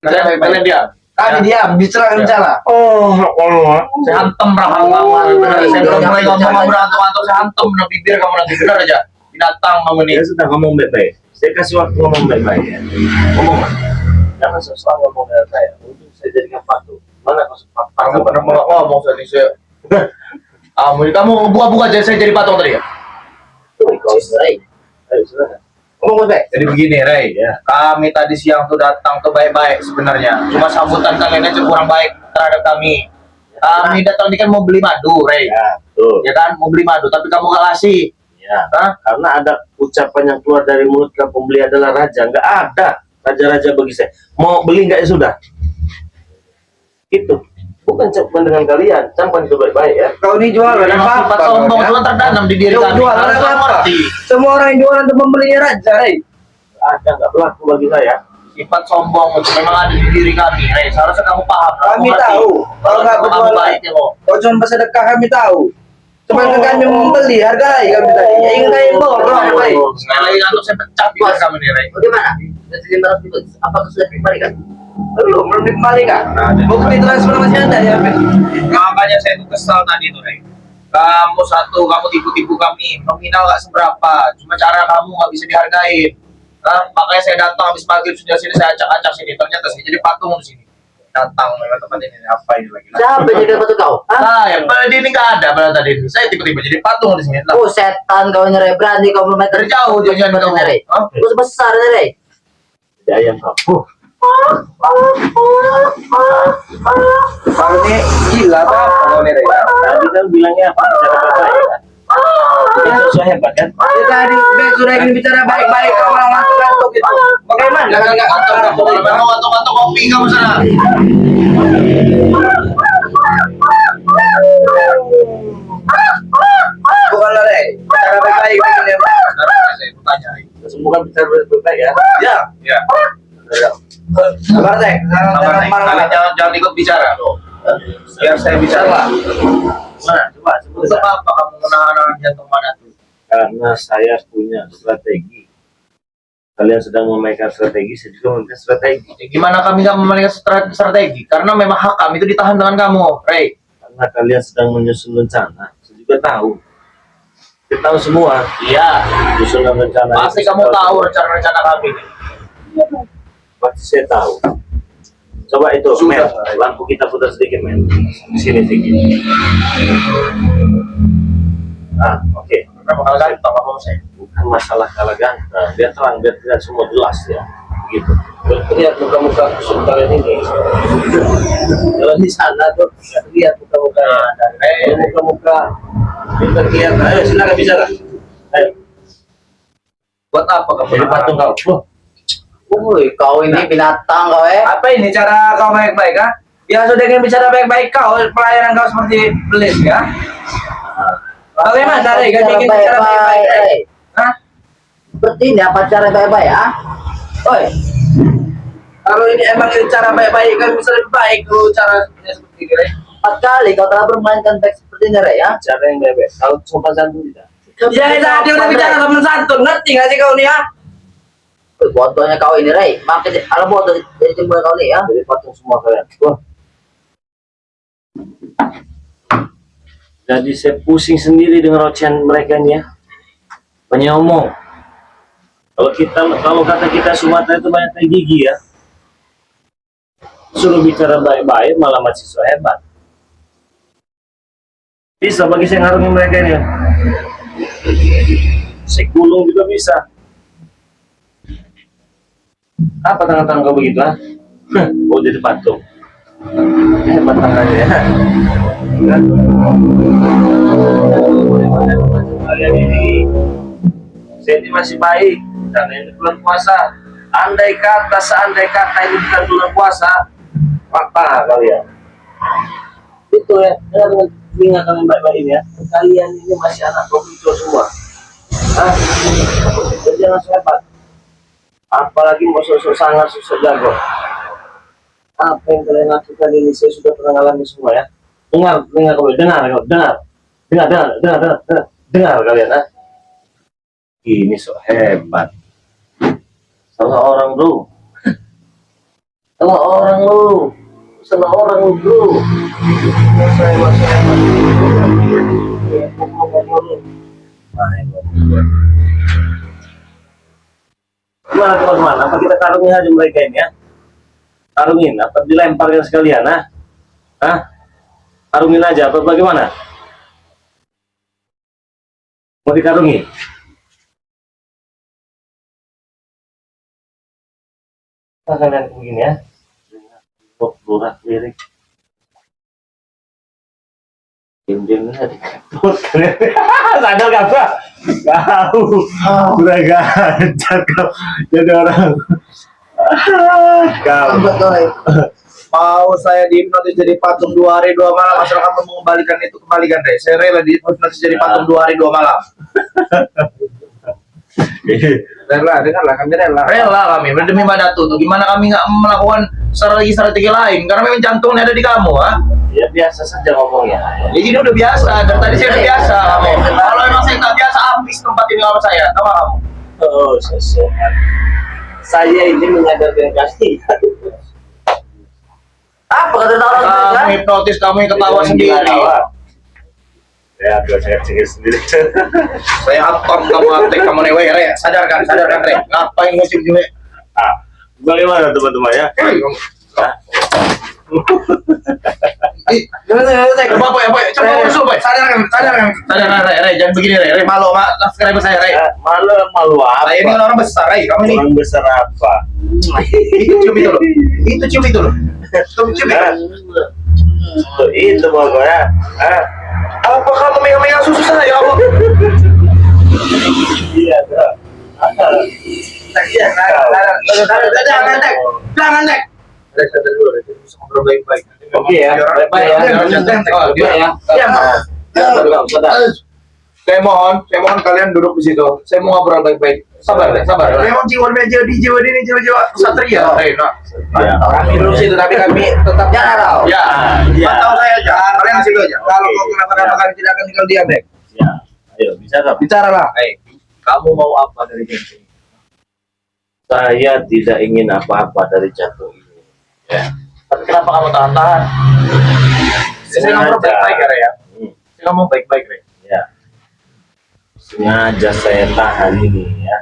Kalian diam. Kami diam, bicara rencana. Saya hantam rahang kamu. Saya belum mulai ngomong kamu berantem-antem, saya hantam bener bibir kamu nanti bener aja. Binatang kamu nih. Saya sudah ngomong baik-baik. Saya kasih waktu ngomong baik-baik ya. Ngomong. Jangan sesuatu ngomong dengan saya. Untuk saya jadikan patuh. Mana maksud patuh? Kamu pernah ngomong tadi saya. Kamu buka-buka aja saya jadi patung tadi ya. Ayo silakan. Ngomong baik. Jadi begini, Ray. Ya. Kami tadi siang tuh datang tuh baik-baik sebenarnya. Cuma sambutan kalian aja kurang baik terhadap kami. Kami datang ini kan mau beli madu, Ray. Ya, betul. Ya kan, mau beli madu, tapi kamu nggak kasih. Ya. Hah? Karena ada ucapan yang keluar dari mulut pembeli adalah raja. Nggak ada raja-raja bagi saya. Mau beli nggak ya sudah. Itu. Bukan campur dengan kalian. Campur itu baik-baik ya. Kau ini jualan apa? Sifat sombong cuma tertanam di diri kami. Jualan Harus kamu apa? ngerti. Semua orang yang jualan untuk membelinya raja, Ray. Ada nggak berlaku bagi saya. Sifat sombong itu memang ada di diri kami, Ray. Seharusnya kamu paham. Kami tahu. Kalau nggak kamu berjualan, baik ya kok. kau cuma bersedekah kami tahu. Cuma kami membeli, hargai kami tadi. Ya ingin kami borong, Ray. Sekali lagi ngantuk saya pecah bibir kamu nih, Ray. Bagaimana? Dari 500 itu, apakah sudah dikembalikan? Belum dikembalikan. Bukti transfer masih ada ya, Ben. Makanya saya tuh kesal tadi tuh, Ray. Kamu tipu-tipu kami. Nominal nggak seberapa. Cuma cara kamu nggak bisa dihargain. Makanya saya datang habis maghrib sudah sini saya acak-acak sini. Ternyata saya jadi patung di sini. Datang lewat tempat ini apa ini lagi? Siapa yang jaga batu kau? Ya, pada ini nggak ada pada tadi. Saya tiba-tiba jadi patung di sini. Oh setan kau nyerah berani kau belum meter Terjauh jangan kamu. nyerah. Terus besar nyerah. Jadi ayam kamu. Kau ini gila apa? Kau ini, Ray. Tadi kan bilangnya apa? Bicara baik-baik kan? Itu saya hebat kan? Ya, tadi Ben sudah ingin bicara baik-baik, kau malah ngantuk-ngantuk itu. Bagaimana? Ngantuk kopi kamu sana. Bukanlah, Ray. Cara baik-baik begini. Sekarang saya bertanya, Ray. Semua kan bicara baik-baik ya? Ya. Ya. Sabar, Ray. Sabar, Ray. Kalian jangan ikut bicara loh. Biar saya bicara. Mana? Coba sebut. Untuk apa kamu menahan jantung mana tuh? Karena saya punya strategi. Kalian sedang memainkan strategi, saya juga memainkan strategi. Gimana kami nggak memainkan strategi? Karena memang hak kami itu ditahan dengan kamu, Ray. Karena kalian sedang menyusun rencana, saya juga tahu. Kita tahu semua. Iya. Susunan rencana. Pasti kamu tahu rencana-rencana kami. Pasti saya tahu. Coba itu, Sudah. men. Lampu kita putar sedikit, men. Di sini sedikit. Oke. Berapa kali ganteng kamu saya? Bukan masalah kalah ganteng. Biar terang, biar tidak semua jelas ya. Begitu. Lihat muka-muka kusum kalian ini. Kalau di sana tuh nggak lihat muka-muka. Muka-muka. Kita lihat. Ayo silakan bicara. Ayo. Buat apa kamu? Jadi patung kau. Wah. Woi kau ini binatang kau Apa ini cara kau baik-baik, ha? Ya sudah ingin bicara baik-baik kau, pelayanan kau seperti belis, ya? Bagaimana, Ray? Kau ingin bicara baik-baik, Ray? Hah? Seperti ini apa cara baik-baik ya? Oi, Kalau ini emang cara baik-baik, kan bisa lebih baik kalau cara seperti ini, Ray. 4 kali kau telah bermainkan baik seperti ini Ray ya? Cara yang bebek. Kalau sopan santun tidak. Ya, tadi udah bicara sama santun, ngerti nggak sih kau nih, ha? Bodohnya kau ini Ray, makanya ala bodoh dari jemburan kau nih ya. Jadi patung semua kalian. Wah. Jadi saya pusing sendiri dengan ocehan mereka ini ya. Banyak omong. Kalau kata kita Sumatera itu banyak tai gigi ya. Suruh bicara baik-baik malah masih so hebat. Bisa bagi saya ngarungi mereka ini ya. Saya gulung juga bisa. Apa tangan-tangan kau begitu ha? Oh jadi patung. Hebat tangannya ya. Kan? Kalian ini saya ini masih baik karena ini bulan puasa. Seandai kata ini bukan bulan puasa, apa kalian? Itu ya, dengan telinga kalian baik-baik ini ya. Kalian ini masih anak profesor semua. Jangan hebat. Apalagi mau sosok sangat susah jago. Apa yang kalian lakukan ini saya sudah pernah alami semua ya. Dengar kalian ha? Ini so hebat. Salah orang bro. Sama orang lu. Sama orang lu, bro. Saya Gimana teman-teman? Apa kita karungin aja mereka ini ya? Karungin, apa dilemparkan sekalian, ah? Hah? Karungin aja, apa bagaimana? Mau dikarungin? Nah, kalian begini ya. Lurak lirik. Diam-diam aja dikepot kalian. Sadar gak, Pak? Kau udah gajah kau jadi orang. Kau mau saya dihipnotis jadi patung 2 hari 2 malam asal kamu mengembalikan itu, kembalikan deh. Saya rela dihipnotis jadi patung 2 hari 2 malam. Rela, dengarlah kami rela. Rela kami demi Madatu tuh. Gimana kami nggak melakukan strategi lain? Karena memang jantungnya ada di kamu, ha? ya biasa saja ngomongnya. Ya ini udah biasa, dari tadi saya udah biasa kamu. Kalau memang saya nggak biasa, habis tempat ini sama saya, sama kamu. Oh, sesuatu. Saya ini menyadarkan kasih. Apa kata orang Kamu hipnotis, kamu yang ketawa sendiri. Ya, saya cengir sendiri. Saya hantam kamu, antek kamu nih, weh, Re. Sadarkan, Re. Ngapain musim juga? Ah, bagaimana teman-teman ya? Coba, Boy. Coba usul, Boy. Sadarkan. Sadarkan, Re. Jangan begini, Re. Malu, subscriber saya, Re. Malu apa? Saya ini kan orang besar, Re. Kamu ini. Orang besar apa? Itu cium itu loh. Cium itu. Itu pokoknya. Apa kamu megang-megang susu saya, kamu? Iya, bro. Jangan, Nek. Sadar dulu, Re. Bisa ngobrol baik-baik. Oke ya, baik-baik ya. Saya mohon kalian duduk di situ. Saya mau ngobrol baik-baik. Sabar. Memang jiwa ini jiwa satria. Kami duduk situ, tapi kami tetap jalan tau. Ya, tahu saya aja. Kalian di situ aja. Kalau kau kenapa kalian tidak akan tinggal diam, Nek. Ya, ayo bicara. Bicaralah. Kamu mau apa dari jantung? Saya tidak ingin apa-apa dari jantung ini. Ya. Tapi kenapa kamu tahan-tahan? Saya ngomong baik-baik ya, Re, ya. Saya ngomong baik-baik, Re. Ya. Sengaja saya tahan ini ya.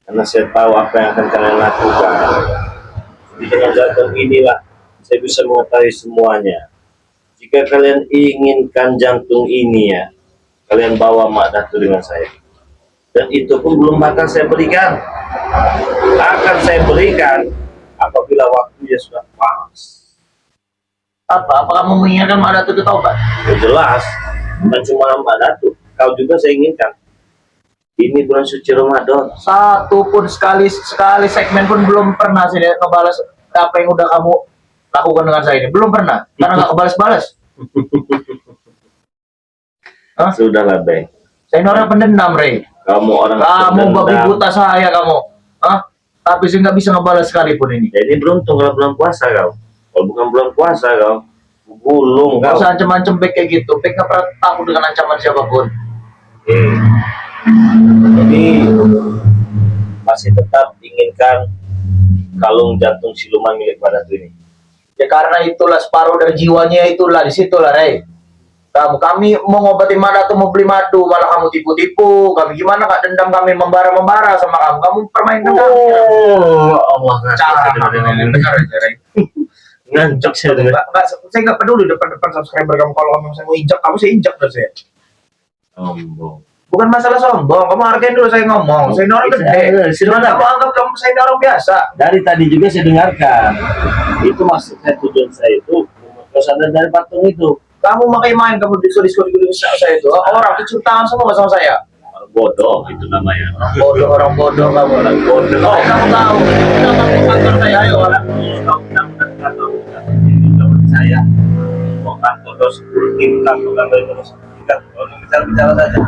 Karena saya tahu apa yang akan kalian lakukan. Jadi dengan jantung inilah saya bisa mengetahui semuanya. Jika kalian inginkan jantung ini ya, kalian bawa Mak Datu dengan saya. Dan itu pun belum bakal saya berikan. Akan saya berikan apabila waktunya sudah pas. Apa kamu menginginkan Mak Datu itu taubat? Ya jelas, bukan cuma Mak Datu, kau juga saya inginkan. Ini bulan suci Ramadan. Satu pun sekali segmen pun belum pernah saya ngebalas apa yang udah kamu lakukan dengan saya ini. Belum pernah, karena nggak kebalas-balas. Sudahlah, Bang. Saya ini orang pendendam, Re. Kamu orang Kamu babi pendendam. buta saya, kamu. Tapi saya nggak bisa ngebalas sekalipun ini. Jadi beruntung kalau bulan puasa kau. Kalau bukan bulan puasa kau, gulung Nggak kau. usah ancam-ancam Bek kayak gitu. Bek nggak pernah takut dengan ancaman siapapun. Jadi masih tetap inginkan kalung jantung siluman milik Mak Datu ini. Ya karena itulah separuh dari jiwanya itulah disitulah, Re. Kami mau ngobatin Mak Datu, mau beli madu, malah kamu tipu-tipu. Kami gimana nggak dendam, kami membara-membara sama kamu. Kamu permainkan kami. Allah Dengar aja, Re. ngancok saya dengar. Saya nggak peduli depan subscriber kamu. Kalau kamu saya mau injak, kamu saya injak terus ya. Sombong. Bukan masalah sombong, kamu hargain dulu saya ngomong. Saya ini orang gede. Jangan kamu anggap kamu saya ini orang biasa. Dari tadi juga saya dengarkan. Itu maksudnya tujuan saya itu kesadaran dari patung itu. Kamu makanya main, kamu diskusi saya itu. Orang itu cium tangan semua sama saya. Orang bodoh itu namanya. Orang bodoh kamu. Orang bodoh. Kamu tahu. Datang ke kantor saya, ayo orang. Saya mau kantor terus tingkat kantor terus tingkat. Bicara saja.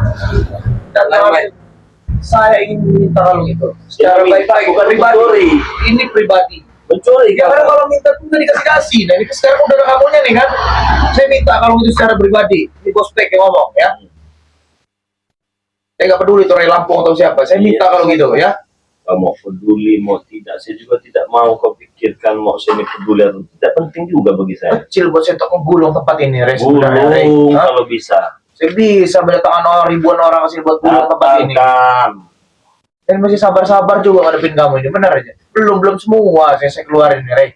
Saya ingin minta kalung itu. Secara Secara baik-baik, bukan pribadi. mencuri. Ini pribadi. Mencuri Ya karena kan? kalau minta tuh udah dikasih. Nah ini sekarang udah ada kamunya nih kan. Saya minta kalung itu secara pribadi. Ini bos Pek yang ngomong ya. Saya nggak peduli itu Ray Lampung atau siapa. Saya minta kalung itu ya. Kamu peduli mau tidak, saya juga tidak mau kau pikirkan mau saya ini peduli atau tidak, penting juga bagi saya. Kecil buat saya untuk menggulung tempat ini, Rey. Sebenarnya, Rey. Gulung Hah? kalau bisa. Saya bisa mendatangkan orang, ribuan orang hasil buat gulung tempat ini. Datangkan. Dan masih sabar-sabar juga ngadepin kamu ini, benar aja. Belum semua saya keluarin nih, Rey.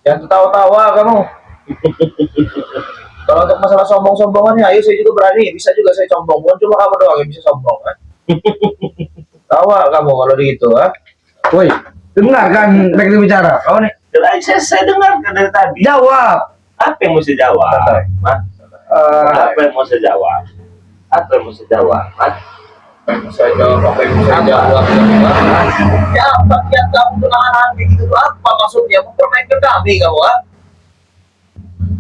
Jangan ketawa-tawa kamu. Kalau untuk masalah sombong-sombongannya, ayo saya juga berani, bisa juga saya sombong. Bukan cuma kamu doang yang bisa sombong, kan? Tawa kamu kalau gitu, ha? Woi, dengar kan mereka bicara. Kau nih Saya dengar dari tadi. jawab. Apa yang mesti jawab? Hah? Apa yang mau saya jawab? Apa yang mau saya jawab? Hah? Saya jawab apa yang saya jawab. Ya, apa niat kamu menahan gitu? Apa maksudnya? Mempermainkan kami kamu, ha?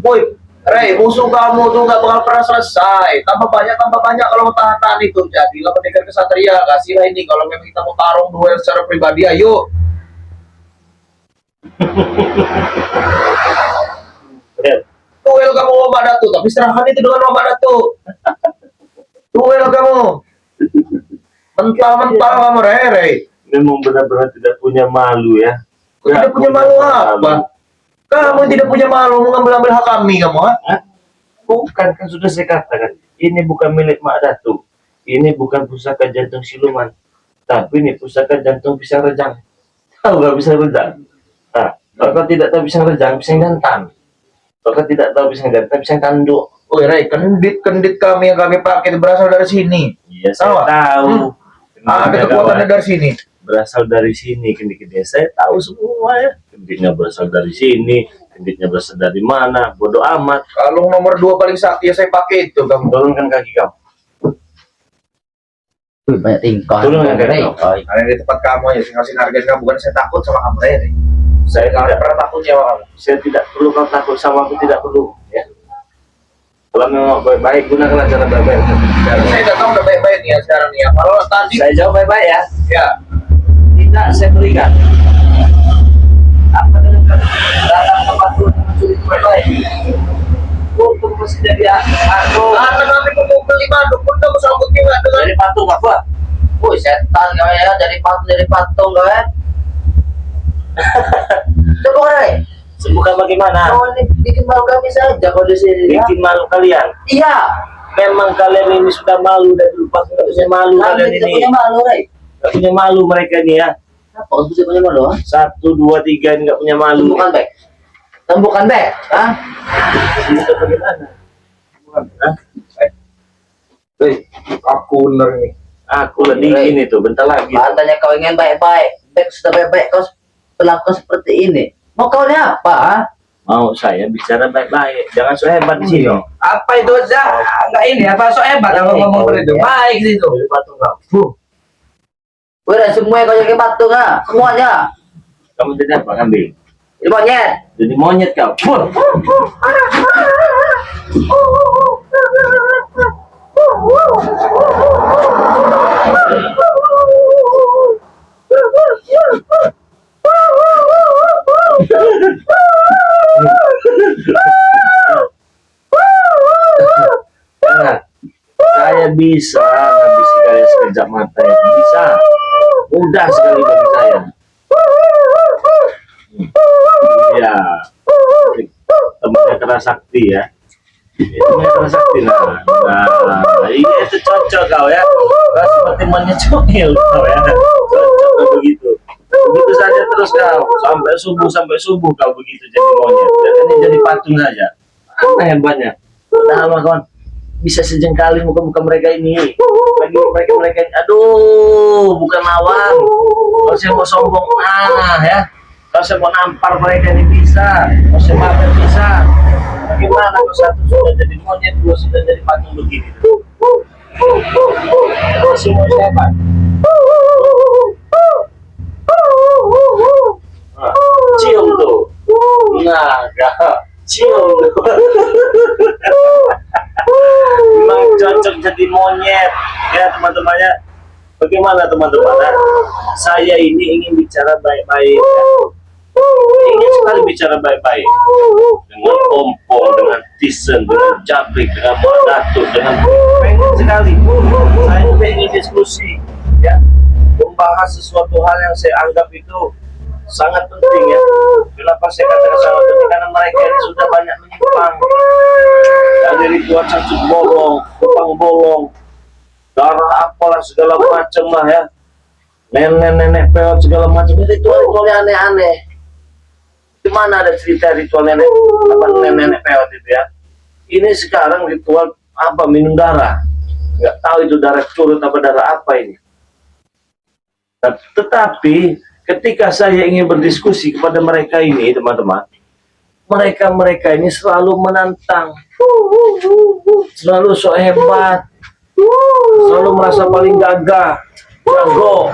Woi, Rey, musuh kamu tuh nggak bakal pernah selesai. Tambah banyak kalau mau tahan itu. Jadilah pendekar kesatria. Kasihlah ini kalau memang kita mau tarung duel secara pribadi, ayo. Duel kamu sama Datu, tapi serahkan itu dengan Mama Datu. Duel kamu. Mental kamu, Rey. Memang benar-benar tidak punya malu ya. Tidak punya malu apa? Kamu tidak punya malu mengambil hak kami, kamu, ha? Hah? Bukan, kan sudah saya katakan. Ini bukan milik Mak Datu. Ini bukan pusaka jantung siluman. Tapi ini pusaka jantung pisang rejang. Tahu gak pisang rejang? Nah, kalau kau tidak tahu pisang rejang, pisang jantan. Kalau kau tidak tahu pisang jantan, pisang tanduk. Woi, Rey, kendit kami yang kami pakai itu berasal dari sini. Iya, saya Tahu? tahu. Ada kekuatannya dari sini. Berasal dari sini, kendit-kendit saya tahu semua ya. Kenditnya berasal dari sini, kenditnya berasal dari mana, bodoh amat. Kalung nomor 2 paling sakti yang saya pakai itu, kamu. Turunkan kaki kamu. Wih, banyak tingkah. Turunkan kaki Rey. kamu. Karena di tempat kamu aja, saya ngasih harga kamu, bukan saya takut sama kamu, Rey. Saya Nggak tidak pernah takut sama kamu. Saya tidak perlu kau takut sama aku, tidak perlu ya. Kalau memang baik-baik, gunakanlah cara baik-baik. Saya tidak tahu udah baik-baik nih ya sekarang nih ya. Kalau tadi, Saya jawab baik-baik ya. ya. Tidak saya berikan. Apa dengan kamu datang tempat dulu mencuri baik-baik? Untuk mesti jadi aku. Karena nanti pemukul 5 dukun kamu sambut juga dengan Jadi patung apa? Wih, setan kau ya, dari patung kau ya. Coba Rey. Bukan bagaimana? Kau ini bikin malu kami saja kau di sini. Ya? Bikin malu kalian. Iya. Memang kalian ini sudah malu dari dulu. Pas nggak punya malu Kami kalian tidak ini. punya malu, Rey. Nggak punya malu mereka ini ya. Apa kau bisa punya malu? Ha? 1, 2, 3 ini nggak punya malu. Tembukan back. Tembukan back. Hah? Itu bagaimana? Hah? Hei, aku bener nih. Aku lah dingin itu, bentar lagi. Katanya kau ingin baik-baik. Baik sudah baik-baik. Kau perlakuan seperti ini. Mau kau ini apa? Ha? Mau saya bicara baik-baik, jangan so hebat di sini. Apa itu aja? Enggak ini apa so hebat kalau ngomong begitu. Baik situ. Dari patung kamu. Wih, Rey, semuanya kau jadi patung ha? Semuanya. Kamu jadi apa kambing? Ini monyet. Jadi monyet kau. Nah, saya bisa ngabisi kalian sekejap mata ya. Bisa. Mudah sekali bagi saya. Iya. Temannya keras sakti ya. Temannya keras sakti nah, iya itu cocok kau ya. Kau seperti monyet cuil kau ya. Cocok begitu. Begitu saja terus kau sampai subuh kau begitu jadi monyet. Dan ini jadi patung saja. Apa hebatnya? Padahal mah kawan bisa sejengkali muka-muka mereka ini. Bagi mereka ini, aduh, bukan lawan. Kalau saya mau sombong, ya. Kalau saya mau nampar mereka ini bisa. Kalau saya maafkan bisa. Bagaimana kalau satu sudah jadi monyet, dua sudah jadi patung begini? Masih mau siapa? Nah, cium tuh. Nah, cium tuh. Memang cocok jadi monyet ya teman-temannya. Bagaimana teman-teman? Saya ini ingin bicara baik-baik ya. Ingin sekali bicara baik-baik dengan Ompong, dengan Tisen, dengan Jabrik, dengan Madatuk, dengan pengen sekali. Saya juga ingin diskusi ya, membahas sesuatu hal yang saya anggap itu sangat penting ya. Kenapa saya katakan sangat penting? Karena mereka ini sudah banyak menyimpang. Dari ritual cancuk bolong, kupang bolong, darah apalah segala macam lah ya. Nenek-nenek peot segala macam. Ritual-ritualnya aneh-aneh. Di mana ada cerita ritual nenek peot itu ya? Ini sekarang ritual apa? Minum darah. Nggak tahu itu darah curut apa darah apa ini. Nah, tetapi ketika saya ingin berdiskusi kepada mereka ini, teman-teman, mereka ini selalu menantang, selalu so hebat, selalu merasa paling gagah, jago.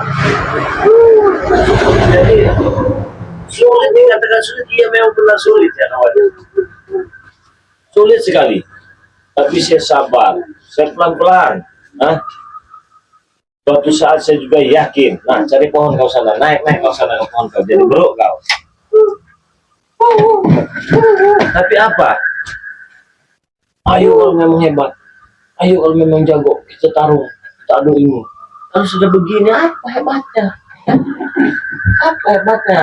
Jadi sulit dikatakan sulit, iya memang benar sulit ya kawan. Sulit sekali, tapi saya sabar, saya pelan-pelan. Suatu saat saya juga yakin. Nah, cari pohon kau sana, naik kau sana ke pohon kau, jadi beruk kau. Tapi apa? Ayo kalau memang hebat, ayo kalau memang jago, kita tarung, kita adu ilmu. Kalau sudah begini, apa hebatnya? Apa hebatnya?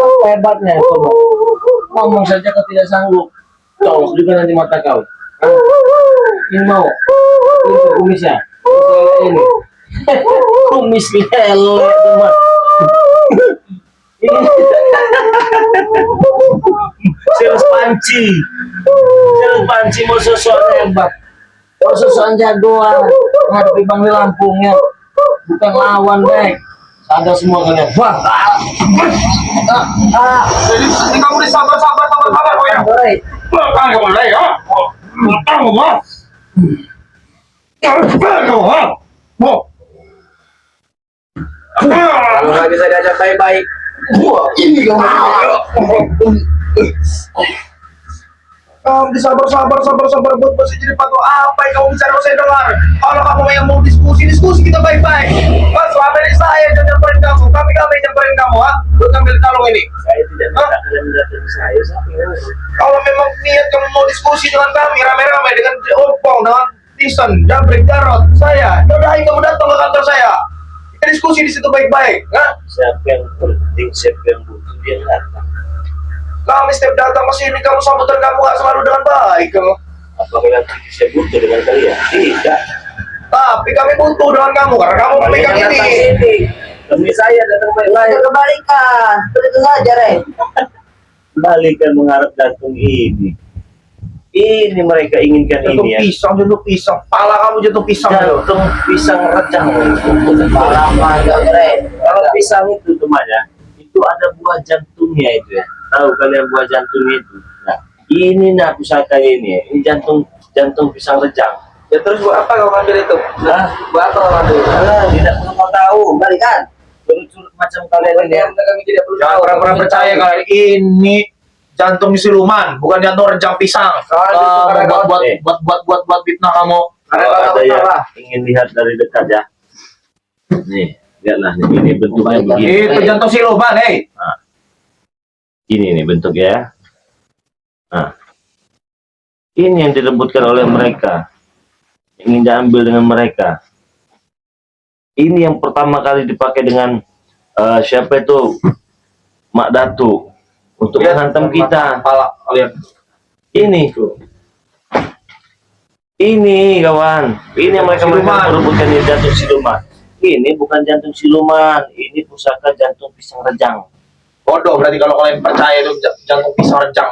Apa hebatnya? Coba. Ngomong saja kau tidak sanggup. Colok juga nanti mata kau. Ini mau ini kumisnya ini kumis lele teman ini sales panci mau sosok hebat, mau sosok jagoan ngadepi Bang di Lampungnya bukan lawan deh. Ada semua kalian. Wah. Jadi kamu sabar kau ya. Kamu mulai ya. Kamu mah. Kalau nggak bisa diajak baik-baik, wah ini kamu. Kamu sabar buat masih jadi patuh apa yang kamu bicara saya dengar. Kalau kamu yang mau diskusi kita baik-baik. Mas selama ini saya yang nyamperin kamu, kami yang nyamperin kamu, buat ngambil kalung ini. Saya tidak minta kalian mendatangi saya. Kalau memang niat kamu mau diskusi dengan kami rame-rame dengan Opong, dengan Tison, Jabrik, Jarot, saya, yaudah kamu datang ke kantor saya. Kita diskusi di situ baik-baik. Siapa yang penting, siapa yang butuh dia datang. Kami setiap datang ke sini, kamu sambutan kamu gak selalu dengan baik. Apakah nanti saya butuh dengan kalian? Tidak. Tapi kami butuh dengan kamu karena kamu memegang ini. Demi saya datang baik-baik. Kebalikan, begitu saja, Rey. Kembalikan mengharap jantung ini. Ini mereka inginkan Jantung ini ya. pisang, pala kamu jantung pisang. Jantung pisang rejang. Lama enggak, Rey. Kalau pisang itu temannya, itu ada buah jantungnya itu ya. Tahu kalian buah jantungnya itu? Nah, ini nah pusaka ini ya. Ini jantung pisang rejang. Ya terus buat apa kau ngambil itu? Nah, Buat apa kau ngambil? tidak perlu kau tahu. Kebalikan. Curut-curut macam kalian ini ya. Kami tidak perlu Jangan tahu. pernah percaya kalian ini jantung siluman, bukan jantung rejang pisang. Buat fitnah kamu. Kalau ada yang ingin lihat dari dekat ya. Nih, lihatlah nih, ini bentuknya begini. Itu jantung siluman, hei. Nah, ini nih bentuknya. Nah, ini yang direbutkan oleh mereka, ingin diambil dengan mereka. Ini yang pertama kali dipakai dengan siapa itu, Mak Datu, untuk menghantam kita. Kepala kalian. Ini kawan, ini yang mereka merebutkan ini jantung siluman. Ini bukan jantung siluman, ini pusaka jantung pisang rejang. Bodoh berarti kalau kalian percaya itu jantung pisang rejang.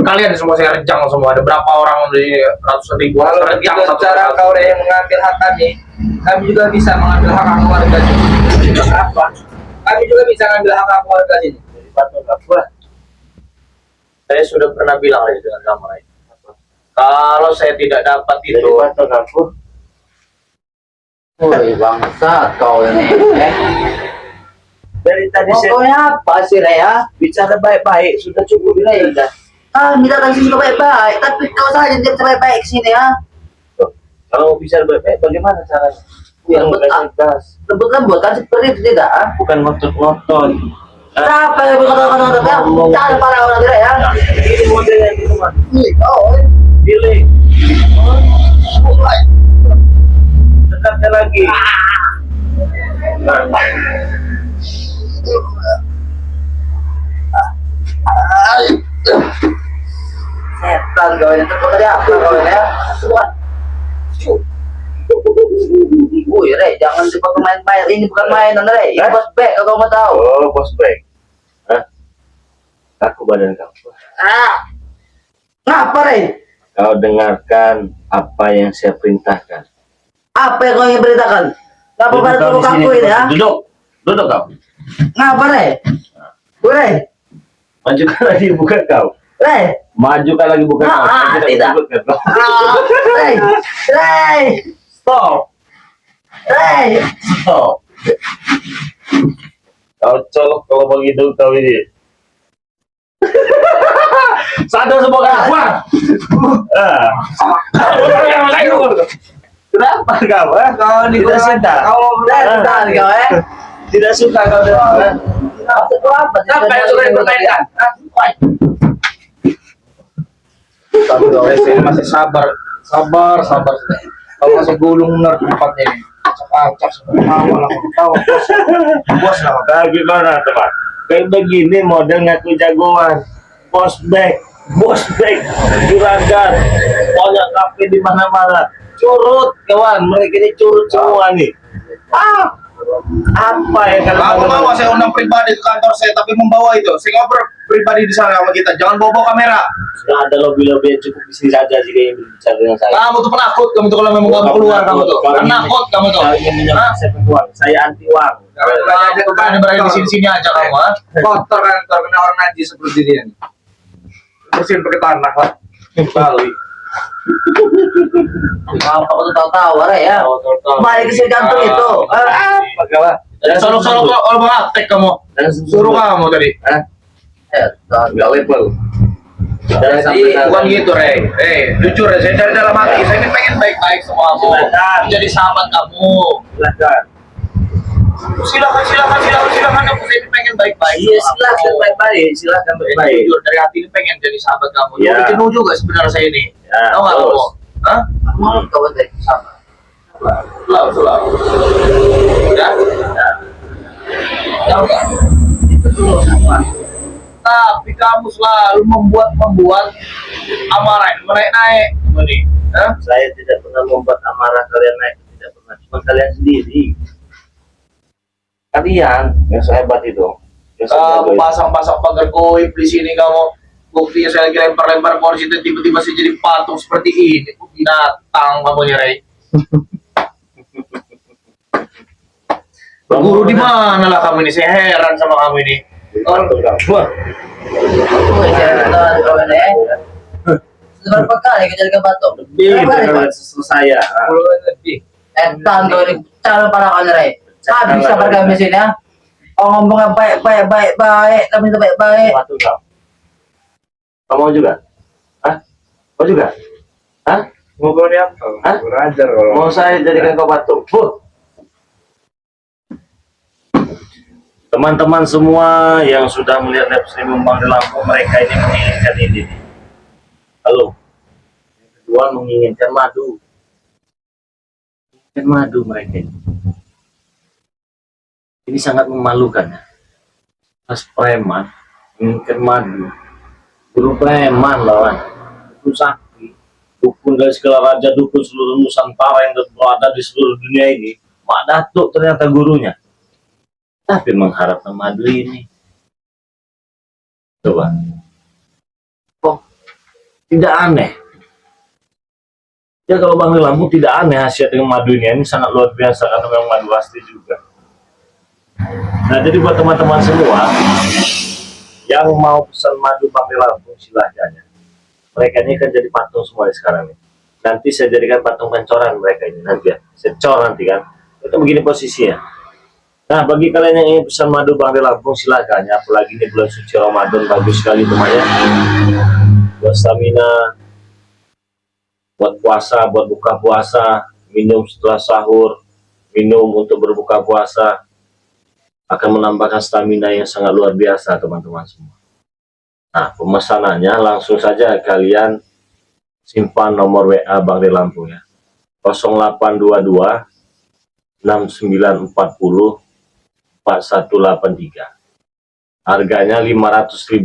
Kalian semua saya rejang semua. Ada berapa orang di ratusan ribu Kalau rejang begitu satu cara persatu. kau yang mengambil hak kami juga bisa mengambil hak keluarga sini. Apa? Kami juga bisa mengambil hak keluarga sini. Dari batu kapur. Saya sudah pernah bilang dengan kamu Ray. Kalau saya tidak dapat Dari itu, batu kapur. Woi, bangsa kau ini. Dari tadi saya Pokoknya apa sih, Rey, ya? bicara baik-baik, sudah cukup ini sudah. Kita datang sini baik-baik, tapi kau saja tidak bisa baik-baik ke sini, ya. Kalau mau bicara baik-baik, bagaimana caranya? Ya, Bukan betul. ikhlas, Lembut-lembut kan seperti itu tidak, ah? bukan ngotot-ngotot. Siapa yang berkata-kata ya? Jangan para orang tidak, ya. Ini modelnya itu mah. Oh, Pilih. dekatnya lagi. Nah, Setan kau ini terus tadi apa kau ini ya? Bukan. Wih, Rey, jangan dipakai main-main. Ini bukan mainan, Rey. Ini bos bek, kau mau tahu. oh bos baik. Hah? Aku badan kamu. Ngapa, Rey? Kau dengarkan apa yang saya perintahkan. Apa yang kau ingin beritakan? Ngapa pada Duduk kau turun di sini. kaku ini, ya? Duduk kau. Ngapa, Rey? Rey, Majukan lagi bukan kau. Rey. Majukan lagi bukan kau. Saya tidak. menyebutkan kau. Rey, Rey, Stop. Rey. Stop. Kau colok kalau begitu kau ini. Sadar semua kan? Wah. Kenapa kau? Kau ini Tidak suka. Kau Setan kau, Tidak suka kau dengan. Maksud kau apa? Apa yang sudah dipermainkan? Saya masih sabar. Kalau masih gulung benar tempatnya ini. Acak-acak tawa lah, tawa bos lah. Nah, gimana teman? Kayak begini model ngaku jagoan. Bos back, juragan, banyak kafe di mana-mana. Curut kawan, mereka ini curut semua nih. Apa ya Kamu mau saya undang pribadi ke kantor saya, tapi membawa itu. Saya ngobrol pribadi di sana sama kita. Jangan bawa kamera. Sudah ada lobby-lobby yang cukup di sini saja jika ingin berbicara dengan saya. Kamu tuh penakut, kamu tuh kalau memang kamu keluar kamu tuh. Penakut kamu tuh. Saya ingin menyebut saya penguang, saya anti uang. Kamu berani berani di sini aja kamu, ha? Kotor kan, kena orang najis seperti dia nih. Bersihin pakai tanah lah. Bali. Apa kau tuh tahu, Rey ya? Balik ke sini kantor itu. Apa kawan? Solo-solo kalau mau aktek kamu. Suruh kamu tadi. Setan. Enggak level. Jadi bukan gitu, Rey. Jujur ya, saya dari dalam hati, saya ini pengen baik-baik sama kamu. Silakan. Jadi sahabat kamu. Silakan. Silakan aku saya ini pengen baik-baik. Iya, sama silakan kamu. baik-baik, silakan baik-baik. Jujur dari hati ini pengen jadi sahabat kamu. Ya. Jadi jenuh juga sebenarnya saya ini. Ya, Tahu nggak terus. kamu? Hah? Mau kau Rey sama. Selalu. Udah? Tahu nggak? Tapi kamu selalu membuat amarah menaik-naik. Ini. Hah? Saya tidak pernah membuat amarah kalian naik, tidak pernah. Cuma kalian sendiri. Kalian yang saya hebat itu. Yang saya jago Kamu itu. pasang-pasang pagar goib di sini kamu. Buktinya saya lagi lempar-lempar kursi dan tiba-tiba saya jadi patung seperti ini. Binatang kamu nih, Rey. Guru di mana lah kamu ini? Saya heran sama kamu ini. Wah, Wih, setan kau ini. Berapa kali kau jadi ke batu? lebih Berapa kali, dari Pak? saya. Lebih. Setan kau ini. Cara pada kau ini, Rey. Habis sabar kami sini ya. Oh, ngomongnya baik-baik, kami itu baik-baik. Satu kau. Kamu juga? Hah? Kau juga? Hah? Mau kau ini apa? Hah? Kurang ajar kalau. Mau saya jadikan kau batu? Teman-teman semua yang sudah melihat live streaming Bang di Lampung, mereka ini menginginkan ini. Halo. Yang kedua menginginkan madu. Menginginkan madu mereka ini. Ini sangat memalukan. Mas preman menginginkan madu. Guru preman lawan. Itu sakti. Dukun dari segala raja, dukun seluruh Nusantara yang berada di seluruh dunia ini. Mak Datuk ternyata gurunya. Tapi mengharap madu ini. Coba. Kok tidak aneh? Ya kalau Bang Lampung tidak aneh khasiat dengan madunya ini sangat luar biasa karena memang madu asli juga. Nah jadi buat teman-teman semua yang mau pesan madu Bang Lampung silahkan ya. Mereka ini kan jadi patung semua sekarang nih. Nanti saya jadikan patung pancoran mereka ini nanti ya. Saya cor nanti kan. Itu begini posisinya. Nah, bagi kalian yang ingin pesan madu Bang di Lampung silahkan ya. Apalagi ini bulan suci Ramadan, bagus sekali temannya. Buat stamina, buat puasa, buat buka puasa, minum setelah sahur, minum untuk berbuka puasa, akan menambahkan stamina yang sangat luar biasa teman-teman semua. Nah, pemesanannya langsung saja kalian simpan nomor WA Bang di Lampung ya. 0822 6940 4183. Harganya Rp500.000,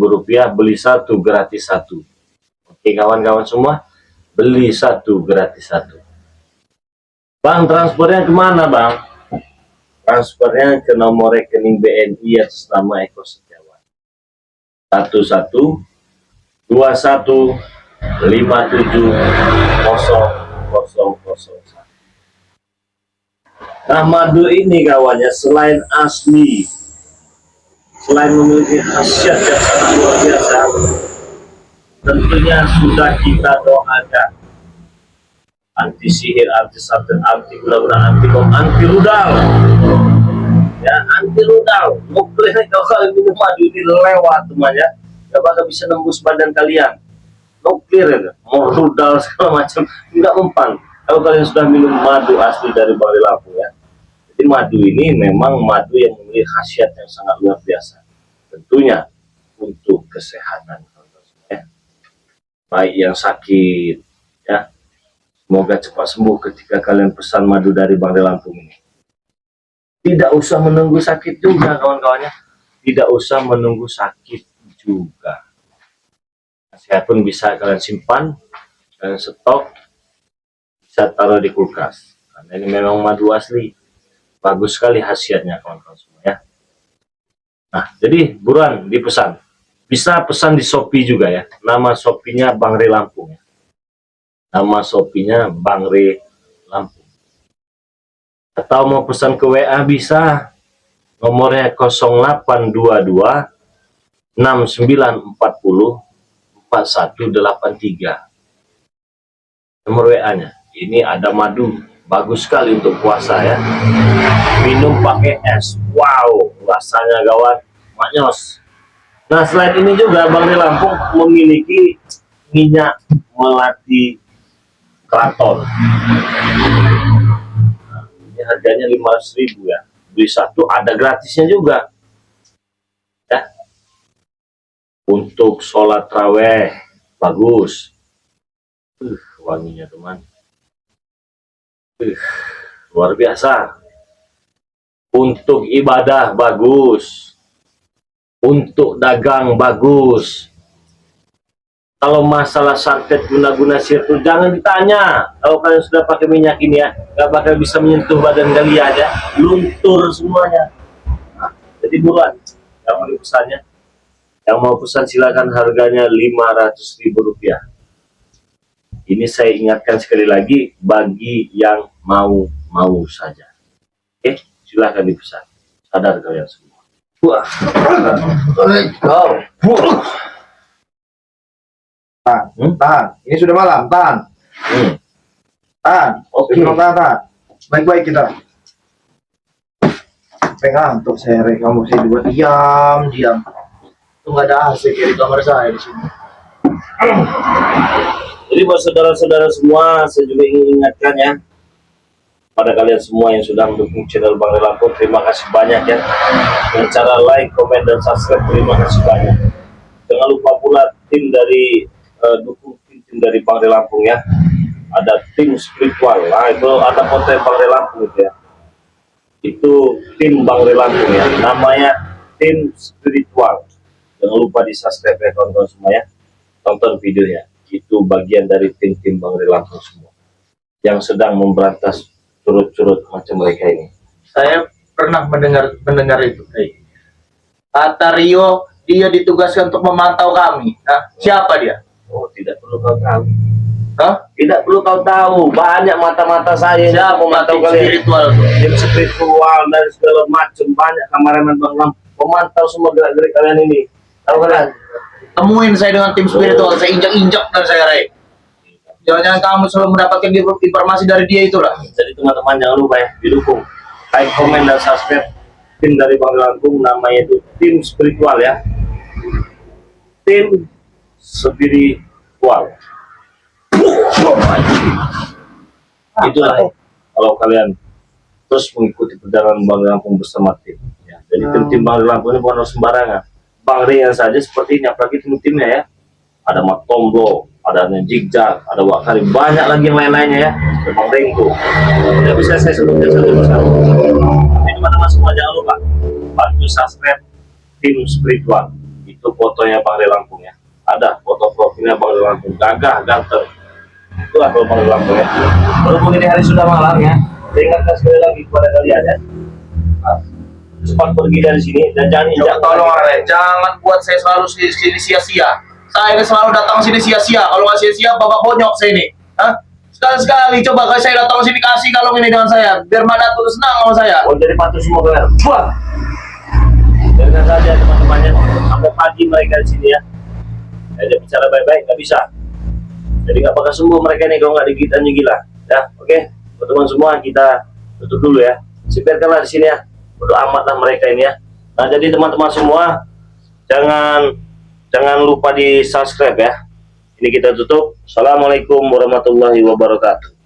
beli satu gratis satu. Oke kawan-kawan semua, beli satu gratis satu. Bang, transfernya kemana bang? Transfernya ke nomor rekening BNI atas nama Eko Setiawan. 1121570001. Nah, madu ini kawannya selain asli, selain memiliki khasiat yang sangat luar biasa, tentunya sudah kita doakan anti sihir, anti santet, anti gula-gula, anti bom, anti rudal, ya anti rudal. Nuklir kalau minum madu ini lewat temannya, nggak bakal bisa nembus badan kalian. Nuklir ya, mau rudal segala macam nggak mempan. Kalau kalian sudah minum madu asli dari Bangri Lampung ya. Jadi madu ini memang madu yang memiliki khasiat yang sangat luar biasa. Tentunya untuk kesehatan ya. Baik yang sakit ya. Semoga cepat sembuh ketika kalian pesan madu dari Bangri Lampung ini. Tidak usah menunggu sakit juga kawan-kawannya. Tidak usah menunggu sakit juga. Sehat pun bisa kalian simpan, kalian stok, bisa taruh di kulkas. Karena ini memang madu asli. Bagus sekali khasiatnya kawan-kawan semua ya. Nah, jadi buruan dipesan. Bisa pesan di Shopee juga ya. Nama Shopee-nya Bangri Lampung ya. Nama Shopee-nya Bangri Lampung. Atau mau pesan ke WA bisa. Nomornya 0822 6940 4183. Nomor WA-nya. Ini ada madu. Bagus sekali untuk puasa ya. Minum pakai es. Wow, rasanya gawat. Maknyos. Nah, selain ini juga Bangri Lampung memiliki minyak melati Kraton. Nah, ini harganya 500.000 ya. Beli satu ada gratisnya juga. Ya. Untuk sholat raweh bagus. Wanginya teman. Luar biasa. Untuk ibadah bagus. Untuk dagang bagus. Kalau masalah santet guna-guna sihir itu jangan ditanya. Kalau kalian sudah pakai minyak ini ya, gak bakal bisa menyentuh badan kalian ya, luntur semuanya. Nah, jadi buruan yang mau pesannya, yang mau pesan silakan, harganya Rp500.000. Ini saya ingatkan sekali lagi bagi yang mau saja. Oke, silakan dipesan. Sadar kalian semua. Wah, Tahan. Ini sudah malam, tahan. Tahan. Oke. Tahan. Baik-baik kita. Pegang untuk saya kamu saya juga diam. Itu nggak ada AC kayak di kamar saya di sini. Jadi buat saudara-saudara semua, saya juga ingin ingatkan ya, pada kalian semua yang sudah mendukung channel Bangri Lampung, terima kasih banyak ya. Dengan cara like, komen, dan subscribe, terima kasih banyak. Jangan lupa pula tim dari dukung tim dari Bangri Lampung ya. Ada tim spiritual. Nah, itu ada foto Bangri Lampung itu ya. Itu tim Bangri Lampung ya. Namanya tim spiritual. Jangan lupa di subscribe ya kawan-kawan semua ya. Tonton videonya. Itu bagian dari tim Bangri Lampung semua yang sedang memberantas curut-curut macam mereka ini. Saya pernah mendengar itu. Kata Rio, dia ditugaskan untuk memantau kami. Nah, siapa dia? Oh, tidak perlu kau tahu. Hah? Tidak perlu kau tahu. Banyak mata-mata saya yang memantau kalian. Spiritual. Tim spiritual dan segala macam, banyak kameramen Bang Lam memantau semua gerak-gerik kalian ini. Tahu kalian? Temuin saya dengan tim spiritual, saya injak-injak dan saya raih. Jangan-jangan kamu selalu mendapatkan informasi dari dia itulah. Jadi teman-teman jangan lupa ya, didukung. Like, komen, dan subscribe tim dari Bangri Lampung, namanya itu tim spiritual ya. Tim spiritual. Itulah ya. Kalau kalian terus mengikuti perjalanan Bangri Lampung bersama tim ya. Jadi tim Bangri Lampung ini bukan sembarangan. Bangri yang saja seperti ini, apalagi tim-timnya ya. ada Matombo, ada Zigzag, ada Wakari, banyak lagi yang lain-lainnya ya. Ada Bang Rengko. Tidak bisa saya sebutkan satu persatu. Tapi teman-teman semua jangan lupa bantu subscribe tim spiritual. Itu fotonya Bang Ray Lampung ya. Ada foto profilnya Bang Ray Lampung, gagah, ganteng. Itulah kalau Bang Ray Lampung ya. Berhubung ini hari sudah malam ya, saya ingatkan sekali lagi kepada kalian ya. Cepat pergi dari sini dan jangan Coba tolong Ren, jangan buat saya selalu sini sia-sia. Saya ini selalu datang sini sia-sia. Kalau nggak sia-sia, babak bonyok saya ini. Hah? Sekali-sekali coba kalau saya datang sini kasih kalung ini dengan saya, biar Mbak Datu senang sama saya. mau jadi patuh semua kalian. Buat. Dengar saja teman-temannya sampai pagi mereka di sini ya. Saya bicara baik-baik nggak bisa. Jadi nggak bakal sembuh mereka ini kalau nggak digigit gila. Ya, oke. Teman-teman semua kita tutup dulu ya. Biarkanlah di sini ya. Bodo amatlah mereka ini ya. Nah, jadi teman-teman semua jangan lupa di subscribe ya. Ini kita tutup. Assalamualaikum warahmatullahi wabarakatuh.